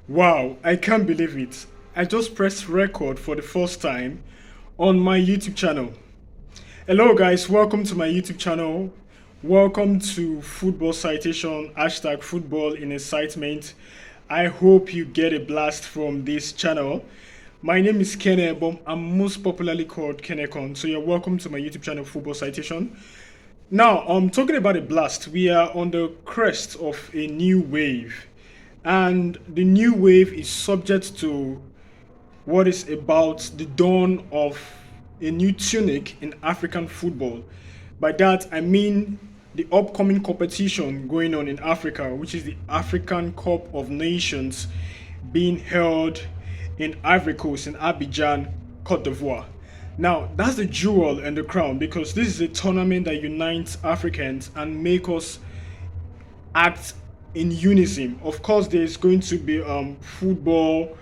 Wow, I can't believe it. I just pressed record for the first time on my YouTube channel. Hello guys, welcome to my YouTube channel. Welcome to Football Citation, hashtag football in excitement. I hope you get a blast from this channel. My name is Kene, but I'm most popularly called Kenekon. So you're welcome to my YouTube channel, Football Citation. Now, I'm talking about a blast. We are on the crest of a new wave. And the new wave is subject to what is about the dawn of a new tunic in African football. By that, I mean the upcoming competition going on in Africa, which is the African Cup of Nations being held in Ivory Coast, in Abidjan, Cote d'Ivoire. Now, that's the jewel and the crown because this is a tournament that unites Africans and make us act in unison. Of course, there's going to be football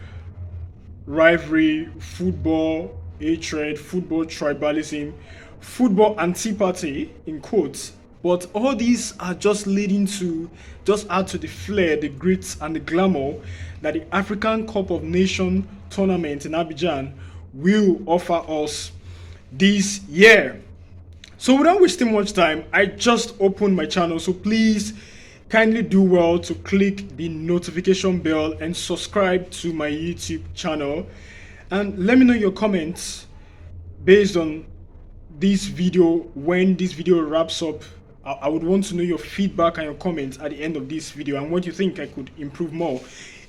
rivalry, football hatred, football tribalism, football antipathy in quotes. But all these are just leading to just add to the flair, the grit, and the glamour that the African Cup of Nations tournament in Abidjan will offer us this year. So without wasting much time, I just opened my channel. So please kindly do well to click the notification bell and subscribe to my YouTube channel. And let me know your comments based on this video. When this video wraps up, I would want to know your feedback and your comments at the end of this video and what you think I could improve more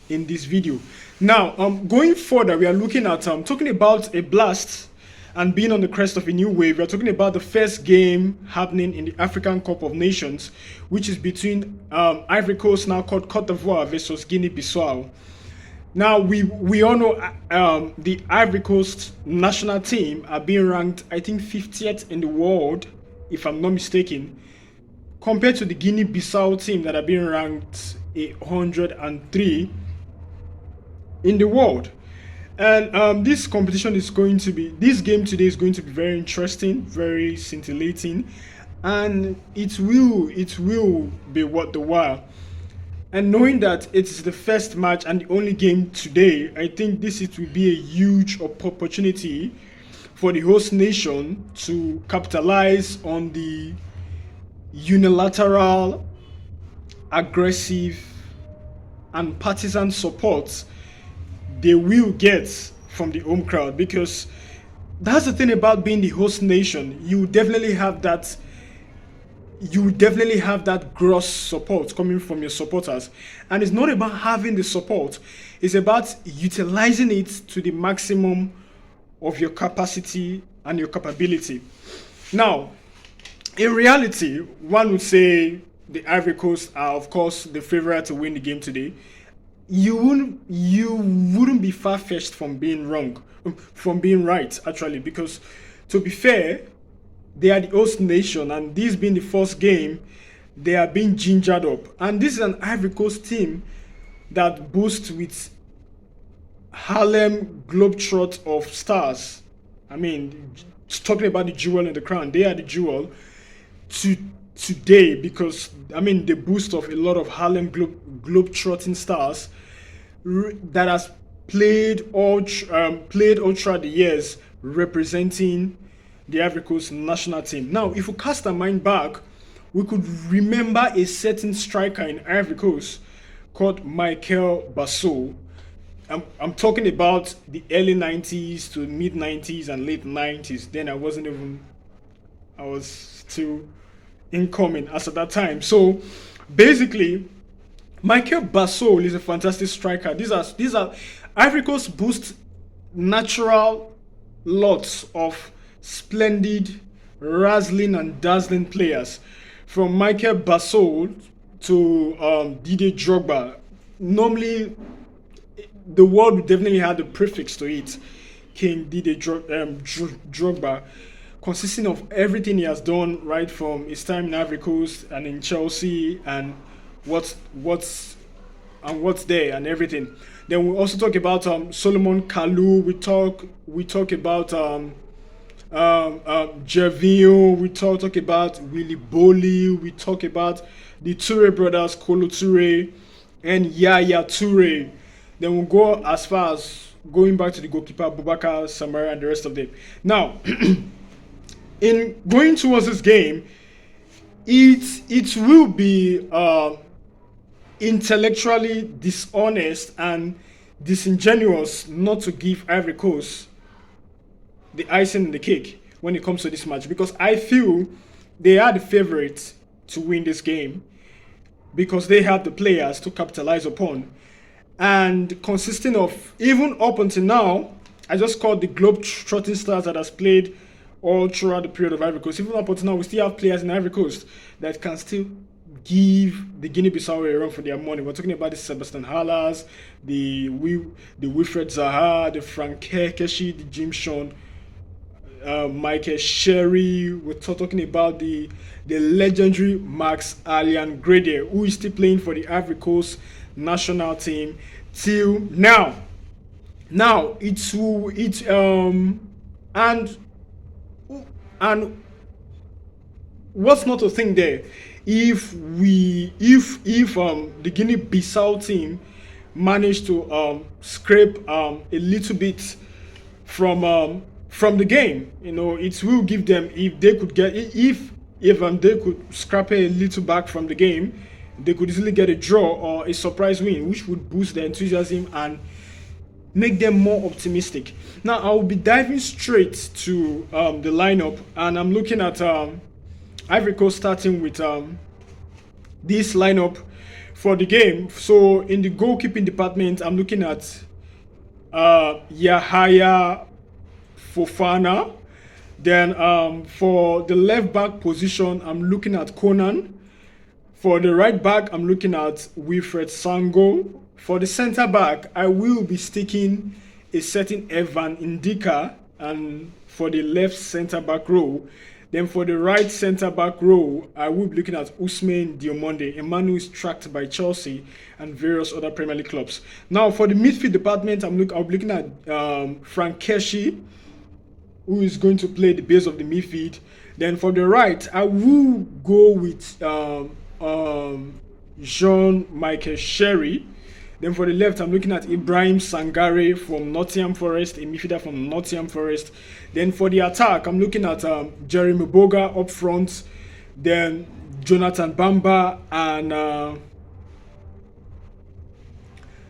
in this video. Now, going further, we are looking at talking about a blast and being on the crest of a new wave. We're talking about the first game happening in the African Cup of Nations, which is between Ivory Coast, now called Cote d'Ivoire, versus Guinea Bissau. Now, we all know the Ivory Coast national team are being ranked, I think, 50th in the world, if I'm not mistaken, compared to the Guinea Bissau team that are being ranked 103 in the world. And this competition is going to be, this game today is going to be very interesting, very scintillating, and it will be worth the while. And knowing that it is the first match and the only game today, I think it will be a huge opportunity for the host nation to capitalize on the unilateral, aggressive, and partisan support they will get from the home crowd, because that's the thing about being the host nation. You definitely have that gross support coming from your supporters, and it's not about having the support, it's about utilizing it to the maximum of your capacity and your capability. Now, in reality, one would say the Ivory Coast are, of course, the favorite to win the game today. You wouldn't be far-fetched from being wrong, from being right, actually, because to be fair, they are the host nation, and this being the first game, they are being gingered up. And this is an Ivory Coast team that boasts with Harlem Globetrot of stars. I mean, just talking about the jewel in the crown, they are the jewel today, because I mean they boast of a lot of Harlem Globetrotting stars that has played all throughout the years representing the Ivory Coast national team. Now, if we cast our mind back, we could remember a certain striker in Ivory Coast called Michael Bissau. I'm talking about the early 90s to mid 90s and late 90s. Then I was still incoming as at that time. So basically, Michael Bissau is a fantastic striker. These are Ivory Coast boasts natural lots of splendid, razzling and dazzling players, from Michael Bissau to Didier Drogba. Normally, the world would definitely have the prefix to it, King Didier Drogba, consisting of everything he has done right from his time in Ivory Coast and in Chelsea and what's there and everything. Then we also talk about Solomon Kalou. We talk about Gervinho. We talk about Willy Boli. We talk about the Toure brothers, Kolo Toure and Yaya Toure. Then we'll go as far as going back to the goalkeeper, Boubacar, Samara, and the rest of them. Now, in going towards this game, it will be intellectually dishonest and disingenuous not to give Ivory Coast the icing in the cake when it comes to this match, because I feel they are the favorites to win this game because they have the players to capitalize upon. And consisting of, even up until now, I just called the globe-trotting stars that has played all throughout the period of Ivory Coast. Even up until now, we still have players in Ivory Coast that can still give the Guinea-Bissau a run for their money. We're talking about the Sebastian Halas, the Wilfred Zaha, the Frank Keshi, the Jim Sean, Michael Sherry. We're talking about the legendary Max Allian Grede, who is still playing for the Ivory Coast national team till now. Now and what's not to think there, if the Guinea-Bissau team managed to scrape a little bit from the game, it will give them, if they could get, if they could scrap a little back from the game, they could easily get a draw or a surprise win, which would boost their enthusiasm and make them more optimistic. Now, I will be diving straight to the lineup, and I'm looking at Ivory Coast starting with this lineup for the game. So, in the goalkeeping department, I'm looking at Yahaya Fofana. Then for the left back position, I'm looking at Conan. For the right back, I'm looking at Wilfred Sango. For the center back, I will be sticking a certain Evan Indika, and for the left center back row. Then for the right center back row, I will be looking at Ousmane Diomande, a man who is tracked by Chelsea and various other Premier League clubs. Now for the midfield department, I'll be looking at Frank Keshi, who is going to play the base of the midfield. Then for the right, I will go with Jean-Michael Sherry. Then for the left, I'm looking at Ibrahim Sangare from Nottingham Forest, a midfielder from Nottingham Forest. Then for the attack, I'm looking at Jeremy Boga up front. Then Jonathan Bamba, and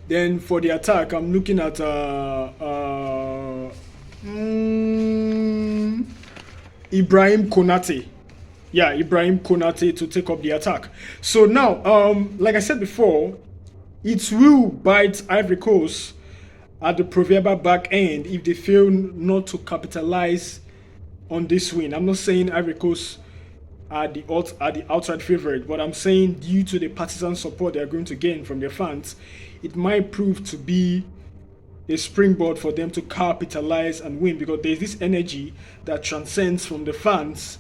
then for the attack, I'm looking at Ibrahim Konate. Yeah, Ibrahim Konate to take up the attack. So now, like I said before, it will bite Ivory Coast at the proverbial back end if they fail not to capitalize on this win. I'm not saying Ivory Coast are the outright favorite, but I'm saying due to the partisan support they are going to gain from their fans, it might prove to be a springboard for them to capitalize and win, because there's this energy that transcends from the fans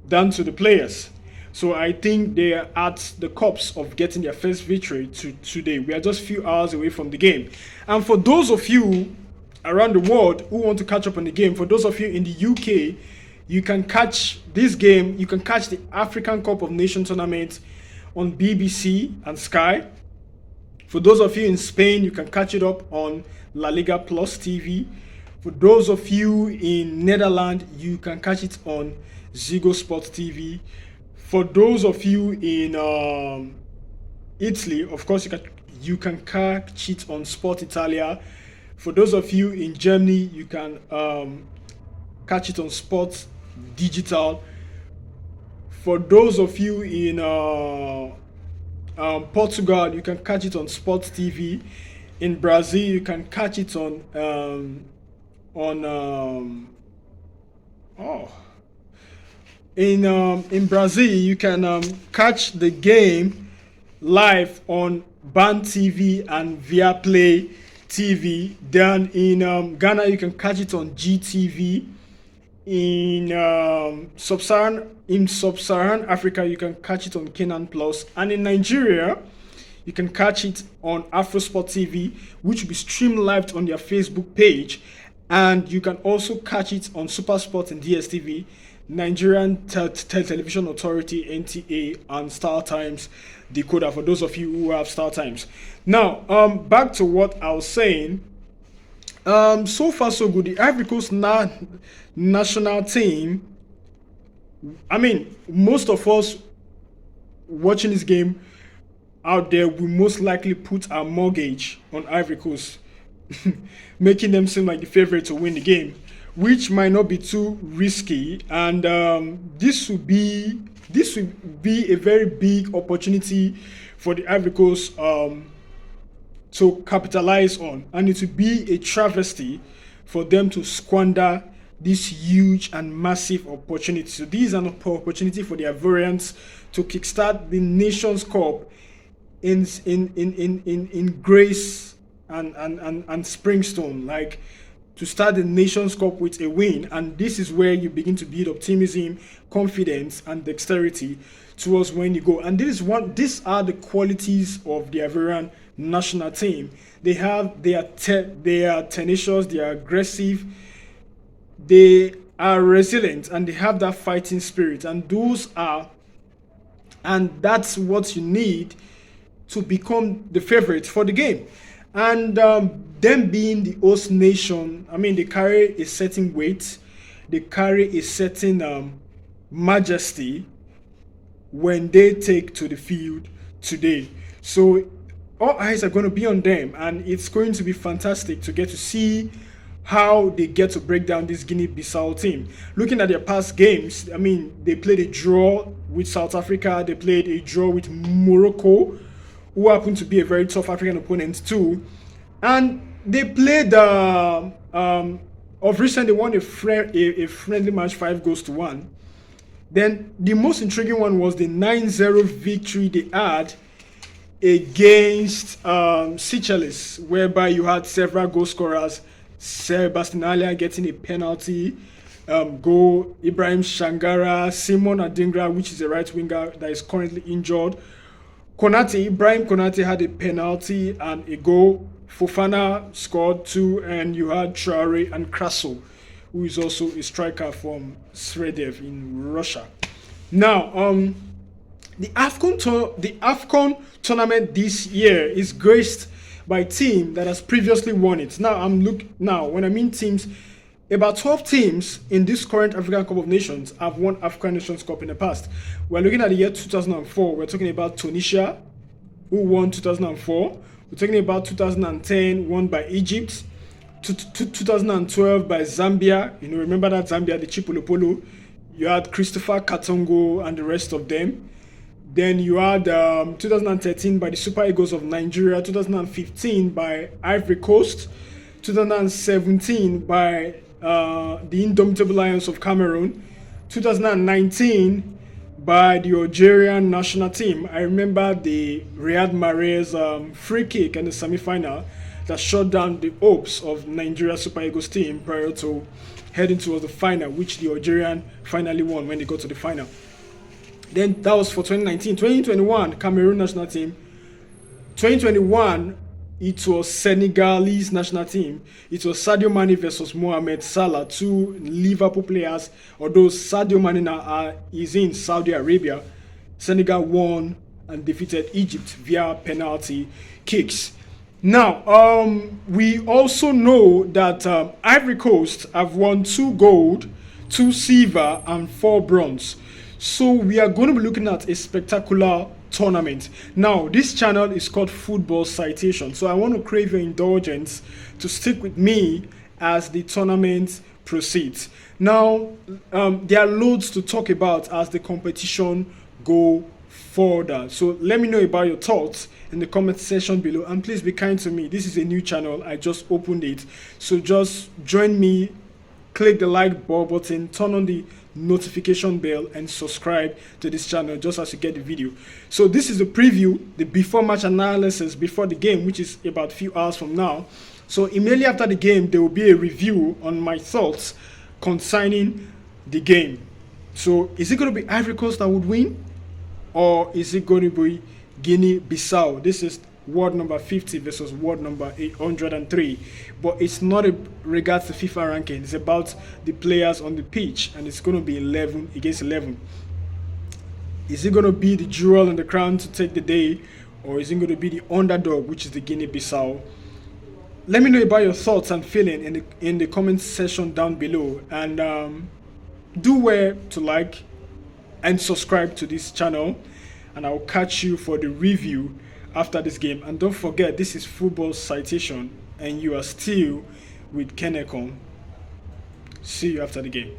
down to the players. So I think they are at the cusp of getting their first victory today. We are just a few hours away from the game. And for those of you around the world who want to catch up on the game, for those of you in the UK, you can catch this game, you can catch the African Cup of Nations tournament on BBC and Sky. For those of you in Spain, you can catch it up on La Liga Plus TV. For those of you in Netherlands, you can catch it on Ziggo Sports TV. For those of you in Italy, of course, you can catch it on Sport Italia. For those of you in Germany, you can catch it on Sports Digital. For those of you in Portugal, you can catch it on Sports TV. In Brazil, you can catch it on in Brazil, you can catch the game live on Band TV and Viaplay TV. Then in Ghana, you can catch it on GTV. In sub-Saharan Africa, you can catch it on Canaan Plus, and in Nigeria, you can catch it on Afrosport TV, which will be streamed live on their Facebook page, and you can also catch it on SuperSport and DSTV. Nigerian Television Authority (NTA) and Star Times decoder. For those of you who have Star Times. Now, back to what I was saying. So far so good. The Ivory Coast national team. I mean, most of us watching this game out there will most likely put our mortgage on Ivory Coast, making them seem like the favorite to win the game, which might not be too risky. And this would be a very big opportunity for the Ivory Coast to capitalize on, and it would be a travesty for them to squander this huge and massive opportunity. So this is an opportunity for the Ivorians to kickstart the Nations Cup in grace and springstone, like to start the Nations Cup with a win. And this is where you begin to build optimism, confidence, and dexterity towards when you go. And these are the qualities of the Ivorian national team. They are tenacious, they are aggressive, they are resilient, and they have that fighting spirit. And that's what you need to become the favorite for the game. And them being the host nation, I mean, they carry a certain weight, they carry a certain majesty when they take to the field today. So all eyes are going to be on them, and it's going to be fantastic to get to see how they get to break down this Guinea-Bissau team. Looking at their past games, I mean, they played a draw with South Africa, they played a draw with Morocco, who happened to be a very tough African opponent too, and they played of recent they won a friendly match 5-1. Then the most intriguing one was the 9-0 victory they had against Seychelles, whereby you had several goal scorers. Sebastian Alia getting a penalty goal, Ibrahim Shangara, Simon Adingra, which is a right winger that is currently injured. Ibrahim Konate had a penalty and a goal. Fofana scored 2, and you had Traore and Kraso, who is also a striker from Sredev in Russia. Now, the AFCON tournament this year is graced by a team that has previously won it. Now, when I mean teams, about 12 teams in this current African Cup of Nations have won African Nations Cup in the past. We're looking at the year 2004. We're talking about Tunisia, who won 2004. We're talking about 2010, won by Egypt. 2012 by Zambia. You know, remember that Zambia, the Chipolopolo. You had Christopher Katongo and the rest of them. Then you had 2013 by the Super Eagles of Nigeria, 2015 by Ivory Coast, 2017 by the Indomitable Lions of Cameroon, 2019 by the Algerian national team. I remember the Riyad Mahrez free kick in the semi-final that shut down the hopes of Nigeria Super Eagles team prior to heading towards the final, which the Algerian finally won when they got to the final. Then that was for 2019. 2021, Cameroon national team. 2021, it was Senegalese national team. It was Sadio Mane versus Mohamed Salah, two Liverpool players. Although Sadio Mane now is in Saudi Arabia, Senegal won and defeated Egypt via penalty kicks. Now, we also know that Ivory Coast have won 2 gold, 2 silver, and 4 bronze. So we are going to be looking at a spectacular tournament. Now, this channel is called Football Citation, so I want to crave your indulgence to stick with me as the tournament proceeds. Now, there are loads to talk about as the competition go further. So let me know about your thoughts in the comment section below, and please be kind to me. This is a new channel, I just opened it, so just join me, click the like button, turn on the notification bell, and subscribe to this channel just as you get the video. So this is the preview, the before match analysis before the game, which is about a few hours from now. So immediately after the game, there will be a review on my thoughts concerning the game. So is it going to be Ivory Coast that would win, or is it going to be Guinea-Bissau? This is world number 50 versus world number 803. But it's not regards to FIFA ranking. It's about the players on the pitch, and it's going to be 11 against 11. Is it going to be the jewel in the crown to take the day, or is it going to be the underdog, which is the Guinea-Bissau? Let me know about your thoughts and feeling in the comment section down below, and do where to like and subscribe to this channel, and I'll catch you for the review after this game. And don't forget, this is Football Citation, and you are still with Kenekon. See you after the game.